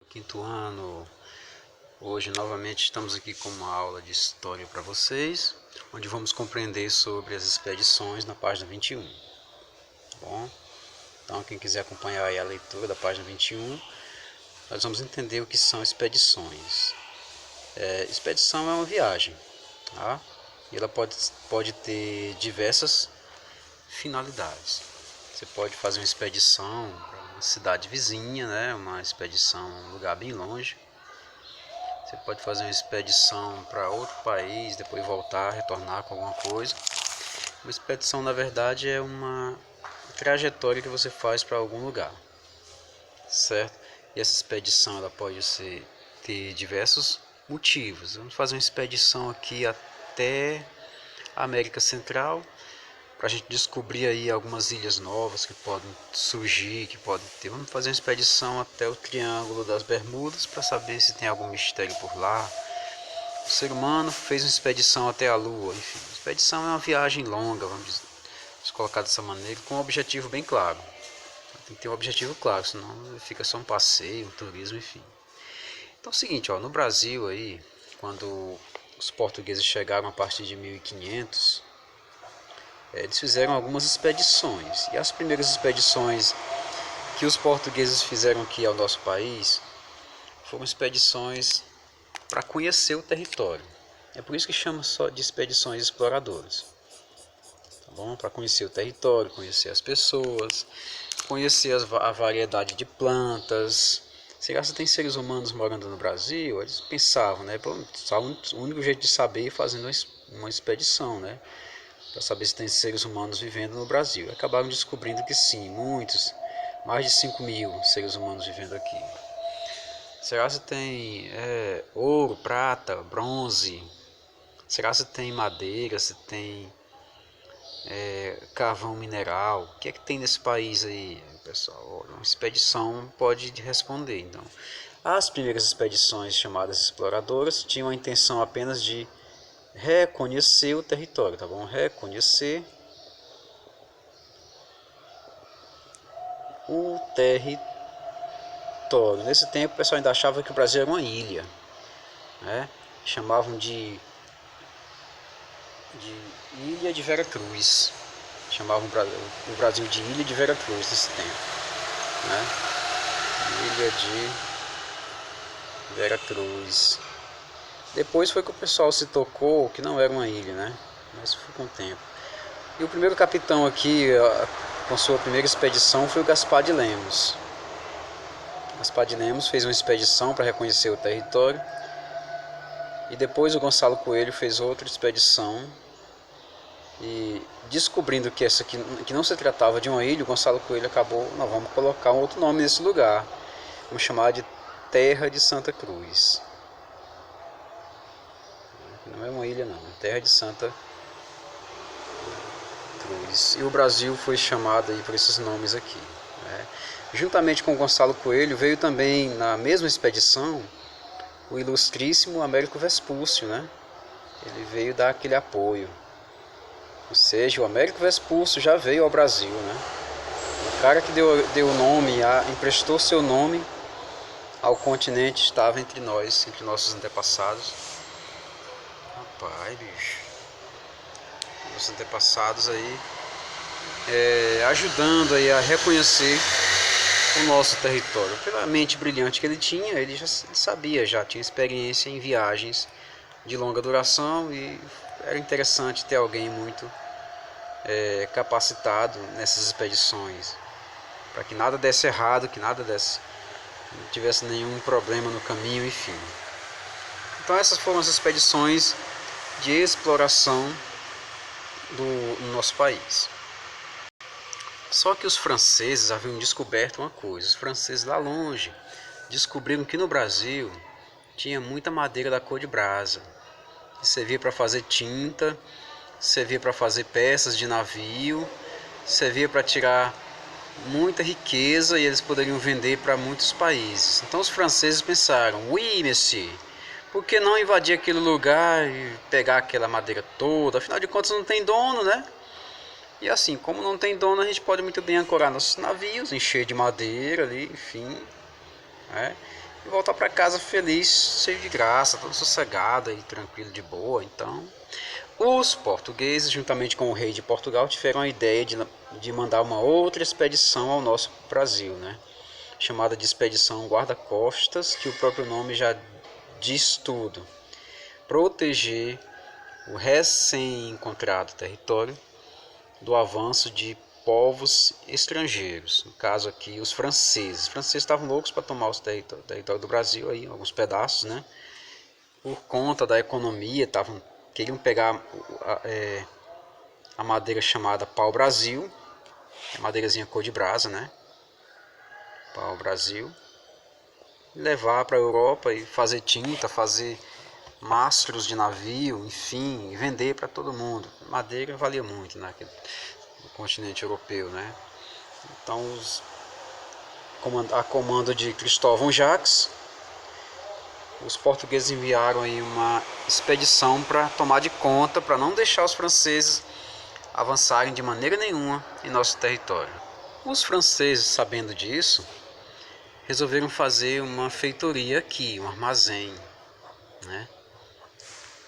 quinto ano. Hoje novamente estamos aqui com uma aula de história para vocês, onde vamos compreender sobre as expedições na página 21. Tá bom? Então quem quiser acompanhar aí a leitura da página 21, nós vamos entender o que são expedições. Expedição é uma viagem, tá? E ela pode ter diversas finalidades. Você pode fazer uma expedição para uma cidade vizinha, né? Uma expedição a um lugar bem longe. Você pode fazer uma expedição para outro país, depois voltar, retornar com alguma coisa. Uma expedição, na verdade, é uma trajetória que você faz para algum lugar, certo? E essa expedição ela pode ter diversos motivos. Vamos fazer uma expedição aqui até a América Central, para a gente descobrir aí algumas ilhas novas que podem surgir, que podem ter. Vamos fazer uma expedição até o Triângulo das Bermudas para saber se tem algum mistério por lá. O ser humano fez uma expedição até a Lua. Enfim, a expedição é uma viagem longa, vamos colocar dessa maneira, com um objetivo bem claro. Tem que ter um objetivo claro, senão fica só um passeio, um turismo, enfim. Então é o seguinte, ó, no Brasil aí, quando os portugueses chegaram a partir de 1500, eles fizeram algumas expedições. E as primeiras expedições que os portugueses fizeram aqui ao nosso país foram expedições para conhecer o território. É por isso que chama só de expedições exploradoras. Tá bom? Para conhecer o território, conhecer as pessoas, conhecer a variedade de plantas. Será que tem seres humanos morando no Brasil? Eles pensavam, né? O único jeito de saber é fazendo uma expedição, né? Para saber se tem seres humanos vivendo no Brasil. Acabaram descobrindo que sim, muitos, mais de 5.000 seres humanos vivendo aqui. Será se tem ouro, prata, bronze? Será se tem madeira, se tem carvão mineral? O que é que tem nesse país aí, pessoal? Uma expedição pode responder. Então, as primeiras expedições chamadas exploradoras tinham a intenção apenas de reconhecer o território, tá bom? Reconhecer o território. Nesse tempo o pessoal ainda achava que o Brasil era uma ilha, né? Chamavam de Ilha de Veracruz. Chamavam o Brasil de Ilha de Veracruz nesse tempo, né? Ilha de Veracruz. Depois foi que o pessoal se tocou que não era uma ilha, né? Mas foi com o tempo. E o primeiro capitão aqui, com sua primeira expedição, foi o Gaspar de Lemos. Gaspar de Lemos fez uma expedição para reconhecer o território. E depois o Gonçalo Coelho fez outra expedição. E descobrindo que essa aqui que não se tratava de uma ilha, o Gonçalo Coelho acabou, nós vamos colocar um outro nome nesse lugar. Vamos chamar de Terra de Santa Cruz. Não é uma ilha não, é Terra de Santa Cruz. E o Brasil foi chamado aí por esses nomes aqui, né? Juntamente com Gonçalo Coelho veio também na mesma expedição o ilustríssimo Américo Vespúcio, né? Ele veio dar aquele apoio. Ou seja, o Américo Vespúcio já veio ao Brasil, né? O cara que deu o nome, emprestou seu nome ao continente, estava entre nós, entre nossos antepassados. Rapaz, bicho. Nossos antepassados aí ajudando aí a reconhecer o nosso território. Pela mente brilhante que ele tinha, ele sabia, já tinha experiência em viagens de longa duração e era interessante ter alguém muito capacitado nessas expedições, para que nada desse errado, que nada não tivesse nenhum problema no caminho, enfim. Então essas foram as expedições de exploração no nosso país. Só que os franceses haviam descoberto uma coisa. Os franceses lá longe descobriram que no Brasil tinha muita madeira da cor de brasa, que servia para fazer tinta, servia para fazer peças de navio, servia para tirar muita riqueza e eles poderiam vender para muitos países. Então os franceses pensaram: oui, monsieur, por que não invadir aquele lugar e pegar aquela madeira toda? Afinal de contas não tem dono, né? E assim, como não tem dono, a gente pode muito bem ancorar nossos navios, encher de madeira ali, enfim, né? E voltar para casa feliz, cheio de graça, todo sossegado e tranquilo, de boa. Então, os portugueses, juntamente com o rei de Portugal, tiveram a ideia de mandar uma outra expedição ao nosso Brasil, né? Chamada de Expedição Guarda-Costas, que o próprio nome já diz tudo. Proteger o recém-encontrado território do avanço de povos estrangeiros, no caso aqui os franceses. Os franceses estavam loucos para tomar o território do Brasil, aí, alguns pedaços, né? Por conta da economia, queriam pegar a madeira chamada pau-brasil, a madeirazinha cor de brasa, né? Pau-brasil, levar para a Europa e fazer tinta, fazer mastros de navio, enfim, vender para todo mundo. Madeira valia muito no continente europeu, né? Então, a comando de Cristóvão Jacques, os portugueses enviaram aí uma expedição para tomar de conta, para não deixar os franceses avançarem de maneira nenhuma em nosso território. Os franceses, sabendo disso, resolveram fazer uma feitoria aqui, um armazém, né?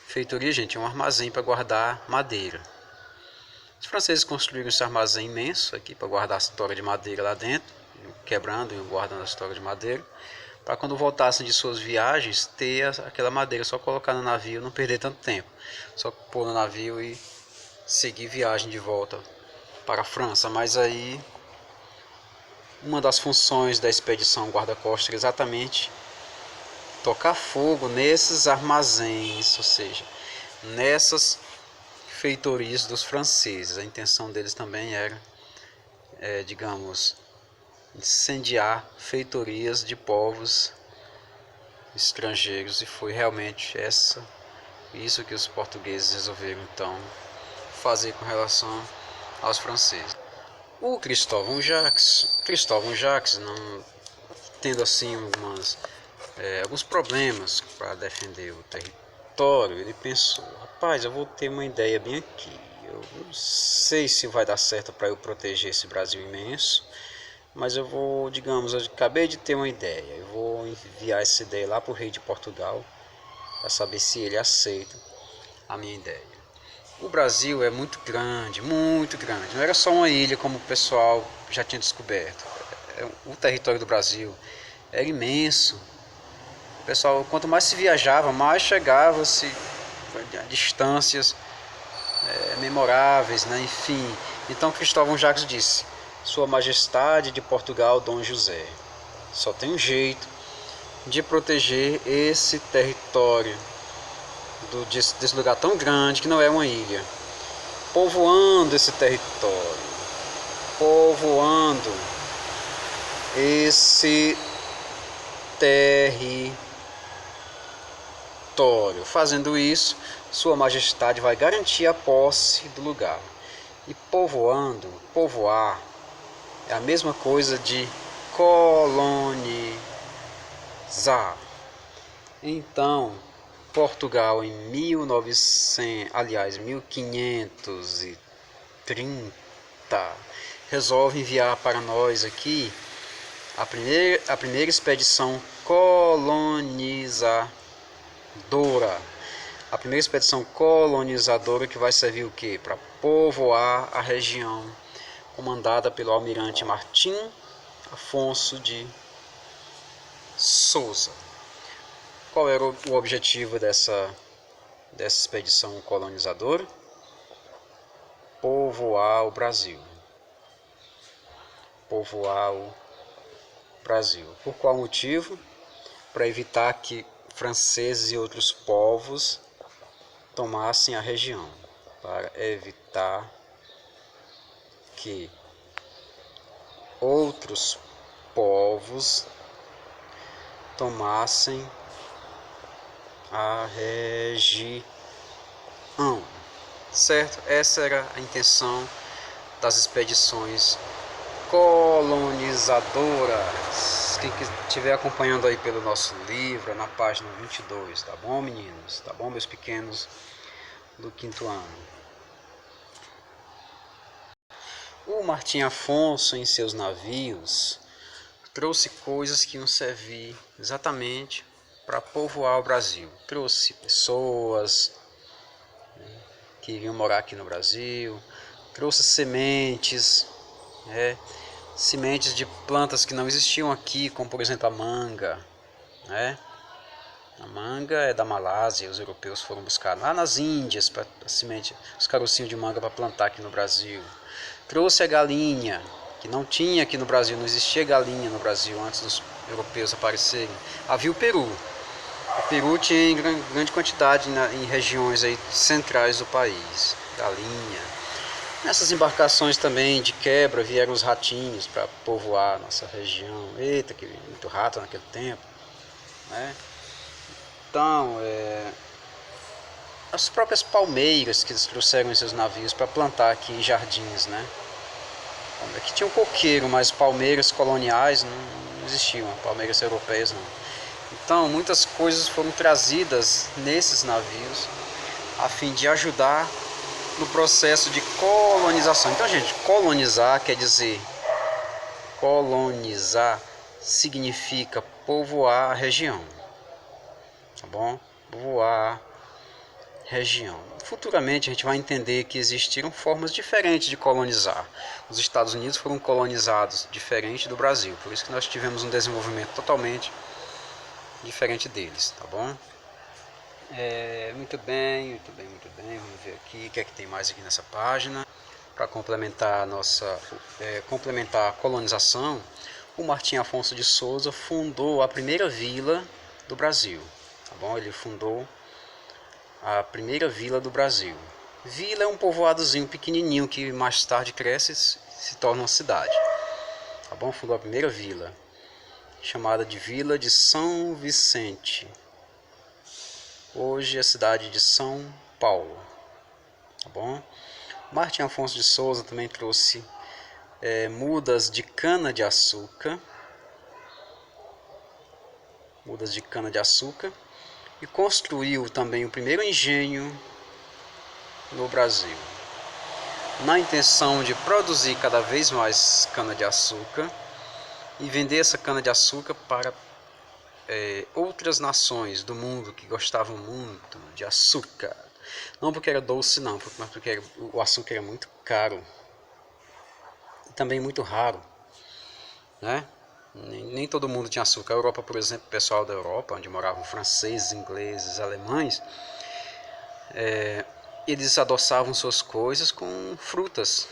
Feitoria, gente, é um armazém para guardar madeira. Os franceses construíram esse armazém imenso aqui para guardar a história de madeira lá dentro, quebrando e guardando a história de madeira, para quando voltassem de suas viagens ter aquela madeira, só colocar no navio, não perder tanto tempo, só pôr no navio e seguir viagem de volta para a França. Mas aí uma das funções da expedição guarda-costas era exatamente tocar fogo nesses armazéns, ou seja, nessas feitorias dos franceses. A intenção deles também era, digamos, incendiar feitorias de povos estrangeiros, e foi realmente isso que os portugueses resolveram então fazer com relação aos franceses. O Cristóvão Jacques, não tendo assim alguns problemas para defender o território, ele pensou: rapaz, eu vou ter uma ideia bem aqui. Eu não sei se vai dar certo para eu proteger esse Brasil imenso, mas eu vou, digamos, eu acabei de ter uma ideia. Eu vou enviar essa ideia lá para o rei de Portugal para saber se ele aceita a minha ideia. O Brasil é muito grande, muito grande. Não era só uma ilha como o pessoal já tinha descoberto. O território do Brasil era imenso. O pessoal, quanto mais se viajava, mais chegava-se a distâncias memoráveis, né? Enfim. Então Cristóvão Jacques disse: Sua Majestade de Portugal, Dom José, só tem um jeito de proteger esse território desse lugar tão grande que não é uma ilha. Povoando esse território, povoando esse território. Fazendo isso, Sua Majestade vai garantir a posse do lugar. E povoar, é a mesma coisa de colonizar. Então, Portugal em 1530 resolve enviar para nós aqui a primeira expedição colonizadora. A primeira expedição colonizadora que vai servir o quê? Para povoar a região, comandada pelo almirante Martim Afonso de Souza. Qual era o objetivo dessa expedição colonizadora? Povoar o Brasil. Povoar o Brasil. Por qual motivo? Para evitar que franceses e outros povos tomassem a região. Para evitar que outros povos tomassem a região, certo? Essa era a intenção das expedições colonizadoras. Quem estiver acompanhando aí pelo nosso livro, na página 22, tá bom, meninos? Tá bom, meus pequenos do 5º ano? O Martim Afonso, em seus navios, trouxe coisas que iam servir exatamente para povoar o Brasil. Trouxe pessoas que iriam morar aqui no Brasil, trouxe sementes, sementes de plantas que não existiam aqui, como por exemplo a manga, né? A manga é da Malásia, os europeus foram buscar lá nas Índias para semente, os carocinhos de manga para plantar aqui no Brasil. Trouxe a galinha, que não tinha aqui no Brasil, não existia galinha no Brasil antes dos europeus aparecerem. Havia o peru. O peru tinha em grande quantidade em regiões aí centrais do país. Galinha. Nessas embarcações também de quebra vieram os ratinhos para povoar a nossa região. Eita, que muito rato naquele tempo, né? Então, as próprias palmeiras que eles trouxeram em seus navios para plantar aqui jardins, né? Aqui tinha um coqueiro, mas palmeiras coloniais não existiam, palmeiras europeias não. Então, muitas coisas foram trazidas nesses navios a fim de ajudar no processo de colonização. Então, gente, colonizar quer dizer, colonizar significa povoar a região, tá bom? Povoar região. Futuramente a gente vai entender que existiram formas diferentes de colonizar. Os Estados Unidos foram colonizados diferente do Brasil, por isso que nós tivemos um desenvolvimento totalmente diferente deles, tá bom? Muito bem, muito bem, muito bem. Vamos ver aqui o que é que tem mais aqui nessa página. Para complementar complementar a colonização, o Martim Afonso de Souza fundou a primeira vila do Brasil, tá bom? Ele fundou a primeira vila do Brasil. Vila é um povoadozinho pequenininho que mais tarde cresce e se torna uma cidade, tá bom? Fundou a primeira vila, chamada de Vila de São Vicente. Hoje é a cidade de São Paulo, tá bom? Martim Afonso de Souza também trouxe mudas de cana de açúcar, e construiu também o primeiro engenho no Brasil, na intenção de produzir cada vez mais cana-de-açúcar e vender essa cana-de-açúcar para outras nações do mundo que gostavam muito de açúcar. Não porque era doce não, mas porque o açúcar era muito caro e também muito raro, né? Nem todo mundo tinha açúcar. A Europa, por exemplo, o pessoal da Europa, onde moravam franceses, ingleses, alemães, eles adoçavam suas coisas com frutas,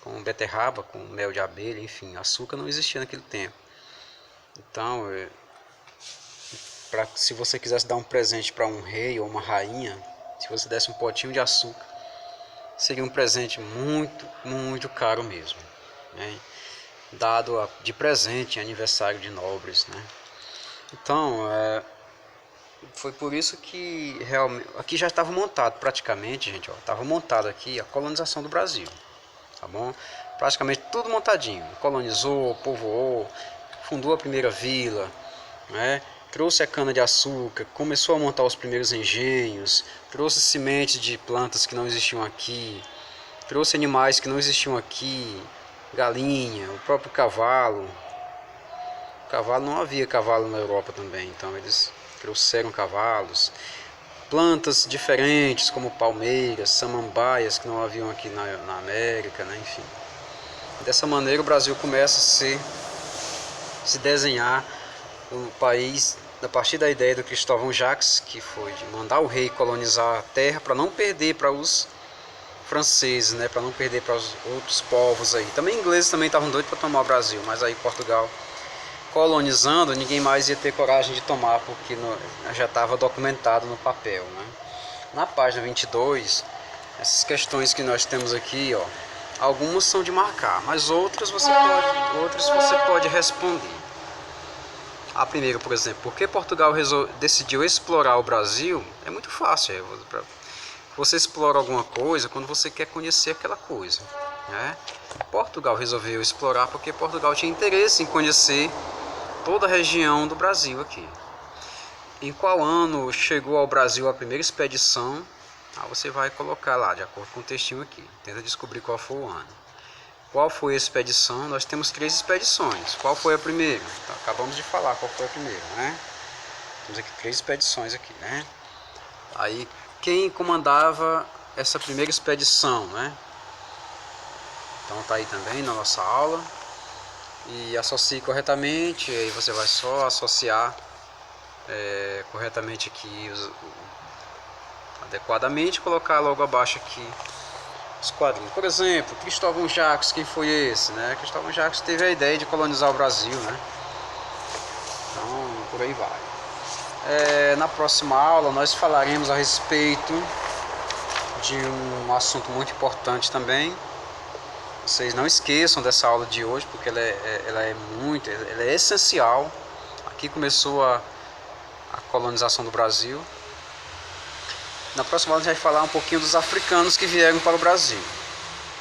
com beterraba, com mel de abelha, enfim, açúcar não existia naquele tempo. Então, se você quisesse dar um presente para um rei ou uma rainha, se você desse um potinho de açúcar, seria um presente muito, muito caro mesmo, né? Dado de presente em aniversário de nobres, né? Então, foi por isso que realmente aqui já estava montado praticamente, gente, ó, estava montado aqui a colonização do Brasil, tá bom? Praticamente tudo montadinho, colonizou, povoou, fundou a primeira vila, né? Trouxe a cana de açúcar, começou a montar os primeiros engenhos, trouxe sementes de plantas que não existiam aqui, trouxe animais que não existiam aqui, galinha, o próprio cavalo. Não havia cavalo na Europa também, então eles trouxeram cavalos, plantas diferentes como palmeiras, samambaias que não haviam aqui na América, né? Enfim. Dessa maneira o Brasil começa a se desenhar um país a partir da ideia do Cristóvão Jacques, que foi de mandar o rei colonizar a terra para não perder para os franceses, né, para não perder para os outros povos aí. Também ingleses também estavam doidos para tomar o Brasil, mas aí Portugal colonizando, ninguém mais ia ter coragem de tomar, porque já estava documentado no papel, né? Na página 22, essas questões que nós temos aqui, ó, algumas são de marcar, mas outras você pode responder. A primeira, por exemplo, por que Portugal decidiu explorar o Brasil? É muito fácil. Você explora alguma coisa quando você quer conhecer aquela coisa, né? Portugal resolveu explorar porque Portugal tinha interesse em conhecer toda a região do Brasil aqui. Em qual ano chegou ao Brasil a primeira expedição? Você vai colocar lá, de acordo com o textinho aqui. Tenta descobrir qual foi o ano. Qual foi a expedição? Nós temos 3 expedições. Qual foi a primeira? Então, acabamos de falar qual foi a primeira, né? Temos aqui 3 expedições aqui, né? Aí, quem comandava essa primeira expedição, né? Então tá aí também na nossa aula. E associe corretamente, aí você vai só associar corretamente aqui, adequadamente, colocar logo abaixo aqui os quadrinhos. Por exemplo, Cristóvão Jacques, quem foi esse? Né? Cristóvão Jacques teve a ideia de colonizar o Brasil, né? Então, por aí vai. Na próxima aula nós falaremos a respeito de um assunto muito importante também. Vocês não esqueçam dessa aula de hoje, porque ela é essencial. Aqui começou a colonização do Brasil. Na próxima aula a gente vai falar um pouquinho dos africanos que vieram para o Brasil,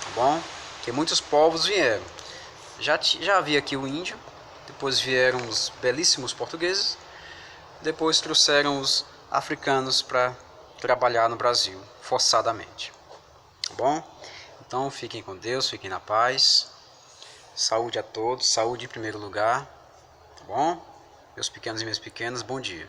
tá bom? Porque muitos povos vieram. Já havia aqui o índio, depois vieram os belíssimos portugueses, depois trouxeram os africanos para trabalhar no Brasil, forçadamente, tá bom? Então fiquem com Deus, fiquem na paz, saúde a todos, saúde em primeiro lugar, tá bom? Meus pequenos e minhas pequenas, bom dia.